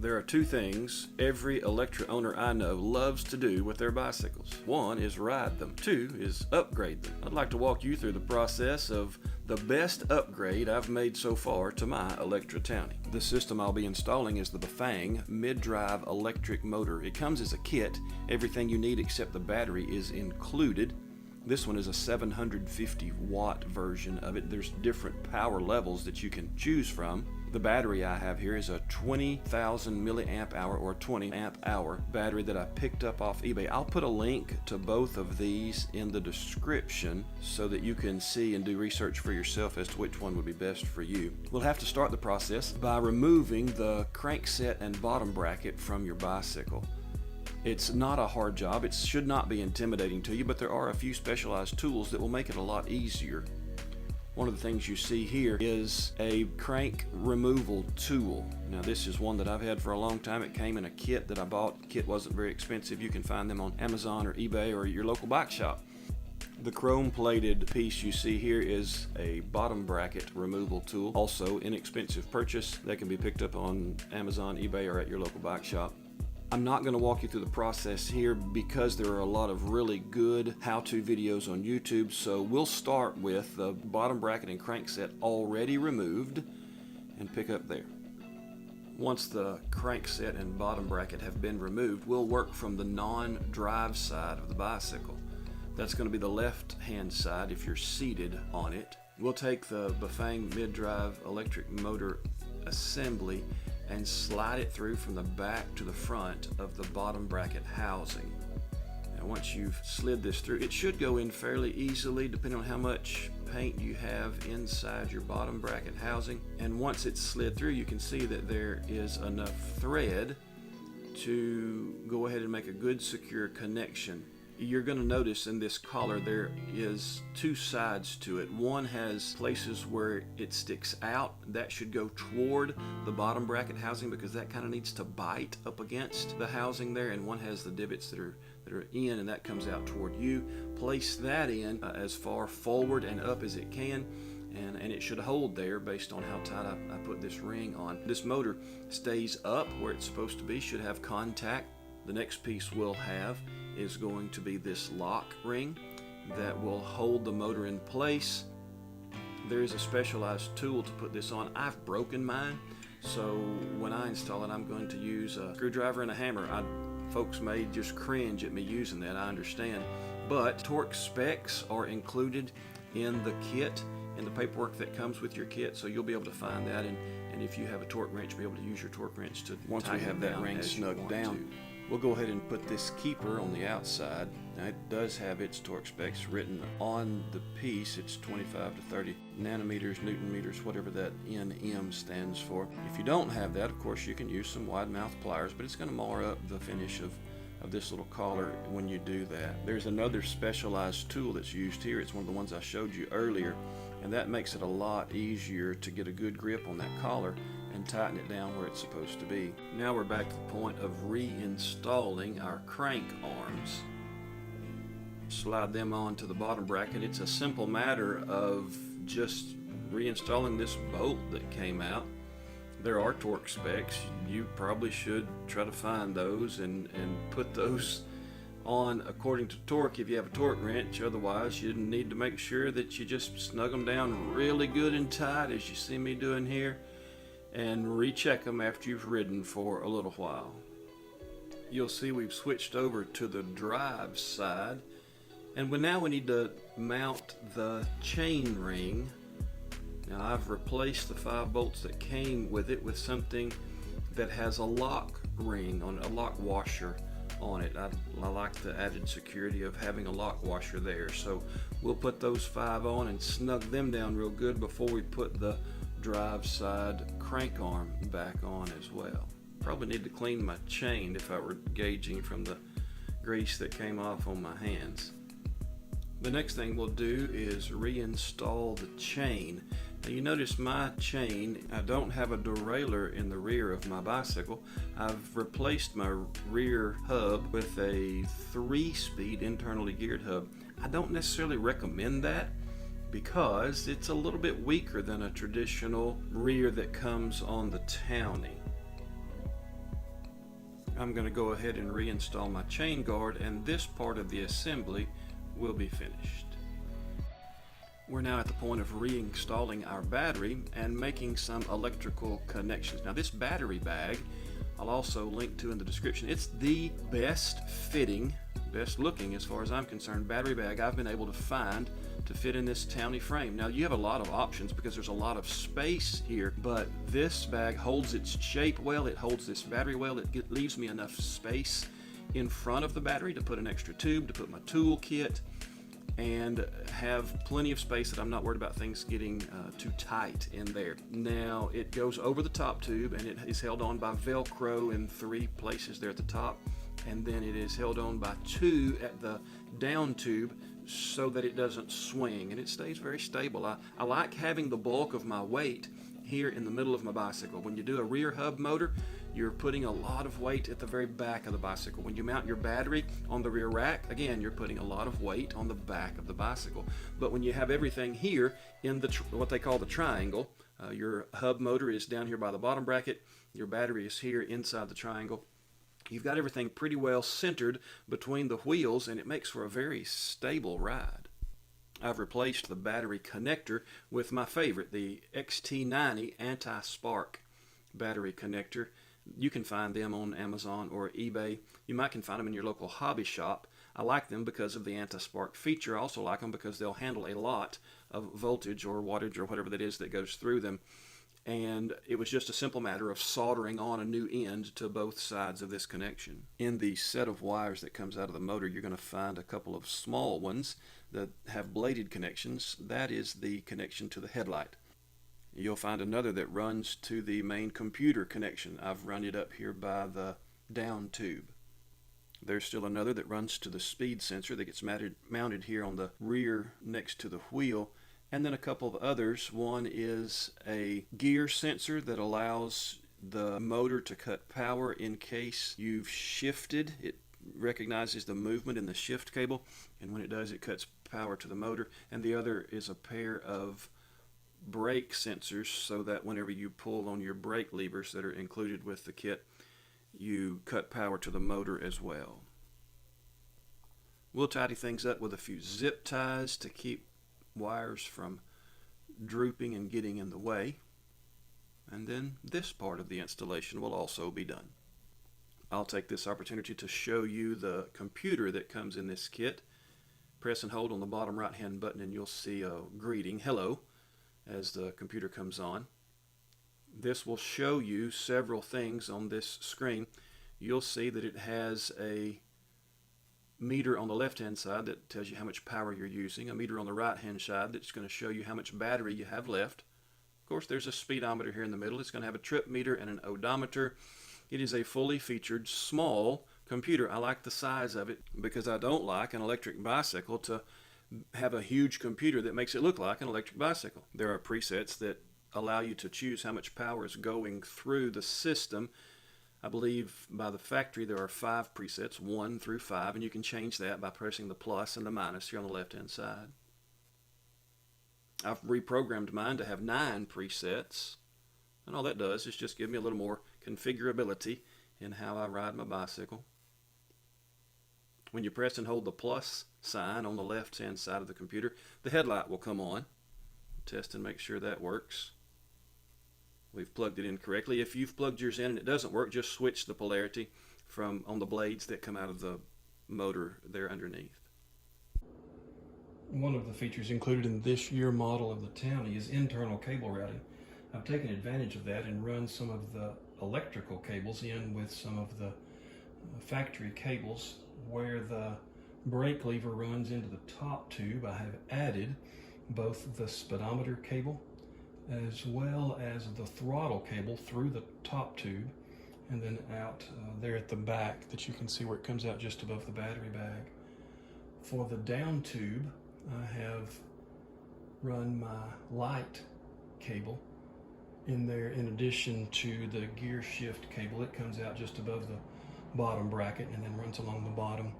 There are two things every Electra owner I know loves to do with their bicycles. One is ride them. Two is upgrade them. I'd like to walk you through the process of the best upgrade I've made so far to my Electra Townie. The system I'll be installing is the Bafang mid-drive electric motor. It comes as a kit. Everything you need except the battery is included. This one is a 750 watt version of it. There's different power levels that you can choose from. The battery I have here is a 20,000 milliamp hour or 20 amp hour battery that I picked up off eBay. I'll put a link to both of these in the description so that you can see and do research for yourself as to which one would be best for you. We'll have to start the process by removing the crankset and bottom bracket from your bicycle. It's not a hard job. It should not be intimidating to you, but there are a few specialized tools that will make it a lot easier. One of the things you see here is a crank removal tool. Now this is one that I've had for a long time. It came in a kit that I bought. The kit wasn't very expensive. You can find them on Amazon or eBay or your local bike shop. The chrome plated piece you see here is a bottom bracket removal tool. Also inexpensive purchase. They can be picked up on Amazon, eBay, or at your local bike shop. I'm not going to walk you through the process here because there are a lot of really good how-to videos on YouTube, so we'll start with the bottom bracket and crankset already removed and pick up there. Once the crankset and bottom bracket have been removed, we'll work from the non-drive side of the bicycle. That's going to be the left-hand side if you're seated on it. We'll take the Bafang mid-drive electric motor assembly and slide it through from the back to the front of the bottom bracket housing. Now once you've slid this through, it should go in fairly easily depending on how much paint you have inside your bottom bracket housing. And once it's slid through, you can see that there is enough thread to go ahead and make a good secure connection. You're going to notice in this collar there is two sides to it. One has places where it sticks out. That should go toward the bottom bracket housing because that kind of needs to bite up against the housing there, and one has the divots that are in, and that comes out toward you. Place that in as far forward and up as it can, and it should hold there based on how tight I put this ring on. This motor stays up where it's supposed to be, should have contact. The next piece we'll have is going to be this lock ring that will hold the motor in place. There is a specialized tool to put this on. I've broken mine, so when I install it, I'm going to use a screwdriver and a hammer. Folks may just cringe at me using that, I understand, but torque specs are included in the kit, in the paperwork that comes with your kit, so you'll be able to find that, and if you have a torque wrench, be able to use your torque wrench to once we have that ring snugged down. We'll go ahead and put this keeper on the outside. Now it does have its torque specs written on the piece. It's 25 to 30 nanometers, Newton meters, whatever that NM stands for. If you don't have that, of course, you can use some wide mouth pliers, but it's going to mar up the finish of this little collar when you do that. There's another specialized tool that's used here. It's one of the ones I showed you earlier, and that makes it a lot easier to get a good grip on that collar and tighten it down where it's supposed to be. Now we're back to the point of reinstalling our crank arms. Slide them onto the bottom bracket. It's a simple matter of just reinstalling this bolt that came out. There are torque specs. You probably should try to find those and put those on according to torque if you have a torque wrench. Otherwise, you need to make sure that you just snug them down really good and tight, as you see me doing here, and recheck them after you've ridden for a little while. You'll see we've switched over to the drive side, and now we need to mount the chain ring. Now I've replaced the 5 bolts that came with it with something that has a lock ring on a lock washer on it. I like the added security of having a lock washer there, so we'll put those 5 on and snug them down real good before we put the drive side crank arm back on as well. Probably need to clean my chain if I were gauging from the grease that came off on my hands. The next thing we'll do is reinstall the chain. Now you notice my chain, I don't have a derailleur in the rear of my bicycle. I've replaced my rear hub with a 3-speed internally geared hub. I don't necessarily recommend that because it's a little bit weaker than a traditional rear that comes on the Townie. I'm going to go ahead and reinstall my chain guard, and this part of the assembly will be finished. We're now at the point of reinstalling our battery and making some electrical connections. Now this battery bag, I'll also link to in the description. It's the best fitting, best looking as far as I'm concerned, battery bag I've been able to find to fit in this Townie frame. Now you have a lot of options because there's a lot of space here, but this bag holds its shape well, it holds this battery well, it leaves me enough space in front of the battery to put an extra tube, to put my tool kit, and have plenty of space that I'm not worried about things getting too tight in there. Now it goes over the top tube and it is held on by Velcro in 3 places there at the top, and then it is held on by 2 at the down tube so that it doesn't swing, and it stays very stable. I like having the bulk of my weight here in the middle of my bicycle. When you do a rear hub motor, you're putting a lot of weight at the very back of the bicycle. When you mount your battery on the rear rack, again, you're putting a lot of weight on the back of the bicycle. But when you have everything here in the what they call the triangle, your hub motor is down here by the bottom bracket, your battery is here inside the triangle. You've got everything pretty well centered between the wheels, and it makes for a very stable ride. I've replaced the battery connector with my favorite, the XT90 anti-spark battery connector. You can find them on Amazon or eBay. You might can find them in your local hobby shop. I like them because of the anti-spark feature. I also like them because they'll handle a lot of voltage or wattage or whatever that is that goes through them. And it was just a simple matter of soldering on a new end to both sides of this connection. In the set of wires that comes out of the motor, you're going to find a couple of small ones that have bladed connections. That is the connection to the headlight. You'll find another that runs to the main computer connection. I've run it up here by the down tube. There's still another that runs to the speed sensor that gets mounted here on the rear next to the wheel. And then a couple of others. One is a gear sensor that allows the motor to cut power in case you've shifted. It recognizes the movement in the shift cable, and when it does, it cuts power to the motor. And the other is a pair of brake sensors so that whenever you pull on your brake levers that are included with the kit, you cut power to the motor as well. We'll tidy things up with a few zip ties to keep wires from drooping and getting in the way, and then this part of the installation will also be done. I'll take this opportunity to show you the computer that comes in this kit. Press and hold on the bottom right hand button and you'll see a greeting, hello, as the computer comes on. This will show you several things on this screen. You'll see that it has a meter on the left hand side that tells you how much power you're using, a meter on the right hand side that's going to show you how much battery you have left. Of course, there's a speedometer here in the middle. It's going to have a trip meter and an odometer. It is a fully featured small computer. I like the size of it because I don't like an electric bicycle to have a huge computer that makes it look like an electric bicycle. There are presets that allow you to choose how much power is going through the system. I believe by the factory there are 5 presets, 1 through 5, and you can change that by pressing the plus and the minus here on the left hand side. I've reprogrammed mine to have 9 presets, and all that does is just give me a little more configurability in how I ride my bicycle. When you press and hold the plus sign on the left hand side of the computer, the headlight will come on. Test and make sure that works. We've plugged it in correctly. If you've plugged yours in and it doesn't work, just switch the polarity from on the blades that come out of the motor there underneath. One of the features included in this year model of the Townie is internal cable routing. I've taken advantage of that and run some of the electrical cables in with some of the factory cables. Where the brake lever runs into the top tube, I have added both the speedometer cable as well as the throttle cable through the top tube, and then out there at the back that you can see where it comes out just above the battery bag. For the down tube, I have run my light cable in there in addition to the gear shift cable. It comes out just above the bottom bracket and then runs along the bottom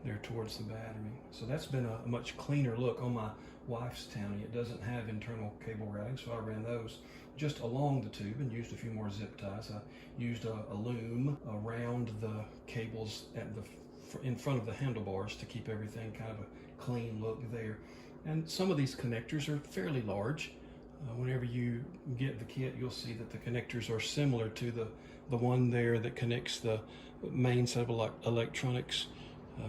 there towards the battery. So that's been a much cleaner look. On my wife's Townie, it doesn't have internal cable routing, so I ran those just along the tube and used a few more zip ties. I used a loom around the cables in front of the handlebars to keep everything kind of a clean look there. And some of these connectors are fairly large. Whenever you get the kit, you'll see that the connectors are similar to the one there that connects the main set of electronics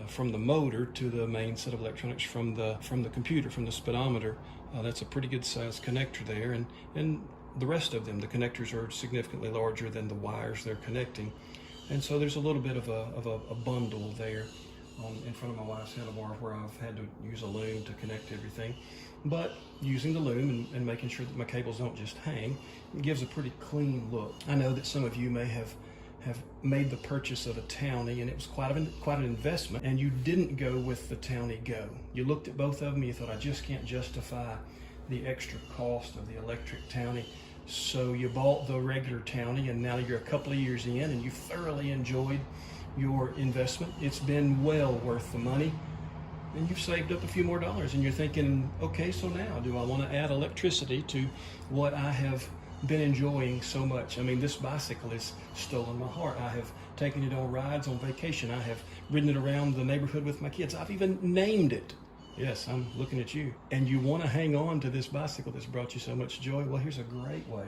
from the motor to the main set of electronics from the computer, from the speedometer. That's a pretty good sized connector there, and the rest of them, the connectors are significantly larger than the wires they're connecting. And so there's a little bit of a bundle there in front of my wife's handlebar where I've had to use a loom to connect everything. But using the loom and making sure that my cables don't just hang, it gives a pretty clean look. I know that some of you may have made the purchase of a Townie, and it was quite an investment, and you didn't go with the Townie Go. You looked at both of them and you thought, I just can't justify the extra cost of the electric Townie. So you bought the regular Townie, and now you're a couple of years in and you've thoroughly enjoyed your investment. It's been well worth the money, and you've saved up a few more dollars, and you're thinking, okay, so now do I want to add electricity to what I have been enjoying so much? I mean, this bicycle has stolen my heart. I have taken it on rides on vacation. I have ridden it around the neighborhood with my kids. I've even named it. Yes, I'm looking at you. And you want to hang on to this bicycle that's brought you so much joy? Well, here's a great way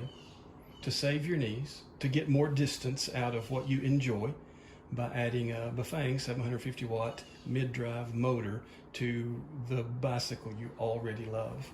to save your knees, to get more distance out of what you enjoy by adding a Bafang 750 watt mid-drive motor to the bicycle you already love.